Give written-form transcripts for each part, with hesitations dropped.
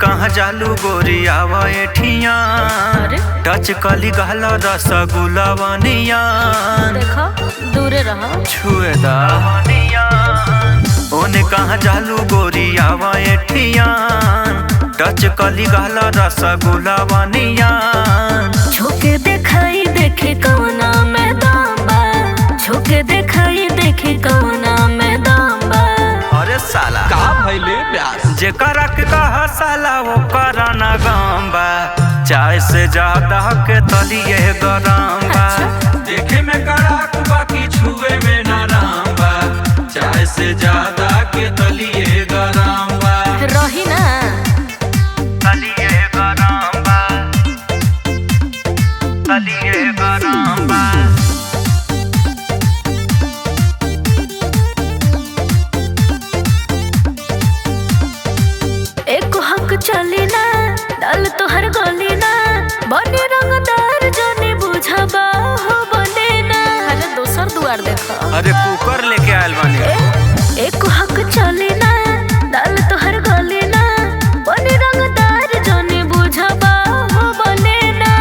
कहाँ जालू गोरी आवा एठिया टच कली गहला रसगुल्ला बनिया देखो दूरे रहो छुएदा ओने कहाँ जालू गोरी आवा एठिया टच कली गहला रसगुल्ला बनिया छुके देखाई देखे कौना में दाम बा छुके देखाई देखे कौना में दाम बा। अरे साला का भइले प्यास जेकरा के कहा साला वो कराना गम बा चाय से ज्यादा के तलिए गरम बा देखे में कड़ाक बाकी छुए में नरम बा चाय से ज्यादा के तलिए गरम बा रही ना तलिए गरम बा तलिए गरम बा एक हक चली ना डाल तोहर गली ना बने रंगदार जाने बुझबा हो बने ना। अरे दोसर दुआर देखो अरे कुकर लेके आयल बानी एक हक चली ना डाल तोहर गली ना बने रंगदार जाने बुझबा हो बने ना।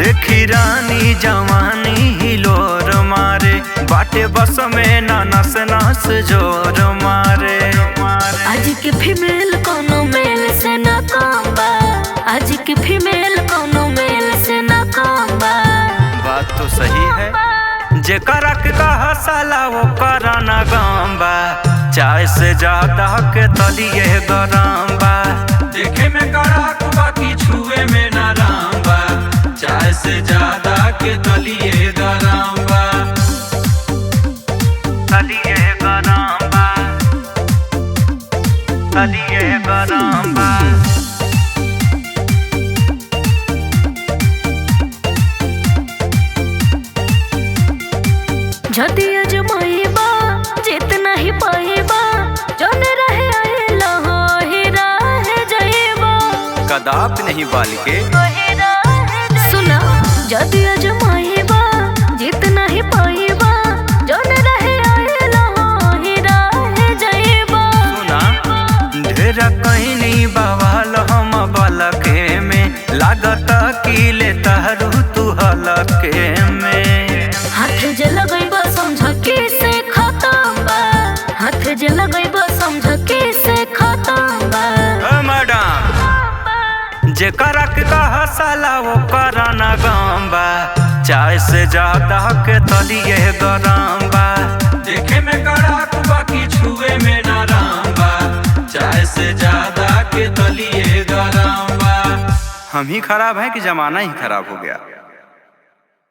देखी रानी जवानी हिलोर मारे बाटे बस में ना नस नस जोर मारे आज के फीमेल कोनो मेल से ना कम बा आज के फीमेल कोनो मेल से ना कम बा। बात तो सही है जेकरा के कहा साला वो कराना गम बा चाय से ज्यादा के तलिए गरम बा देखे में कड़ाक बाकी छुए में नरम बा चाय से ज्यादा के तलिए गरम बा तलिए गरम बा तलिए गरम बा जदी अजमाइबा जितना ही पाइबा जौन रहे आइला हो ही रह जाइबा कदाप नहीं बालिके सुना जदी अजमाइबा जितना ही पाइबा जौन रहे आइला हो ही रह जाइबा। सुना ढेरा कहीं नहीं बवाल हम बलके में लागत की ले तहरू तू हलके में हाथ जे लगइबा समझ के से खत्म बा हाथ जे लगइबा समझ के से खत्म बा। मैडम जेकरा के कहा साला वो कराना गम बा चाय से ज्यादा के तलिए गरम बा देखे में कड़ाक बाकी छुए में नरम बा चाय से ज्यादा के तलिए गरम बा। हम ही खराब हैं कि जमाना ही खराब हो गया।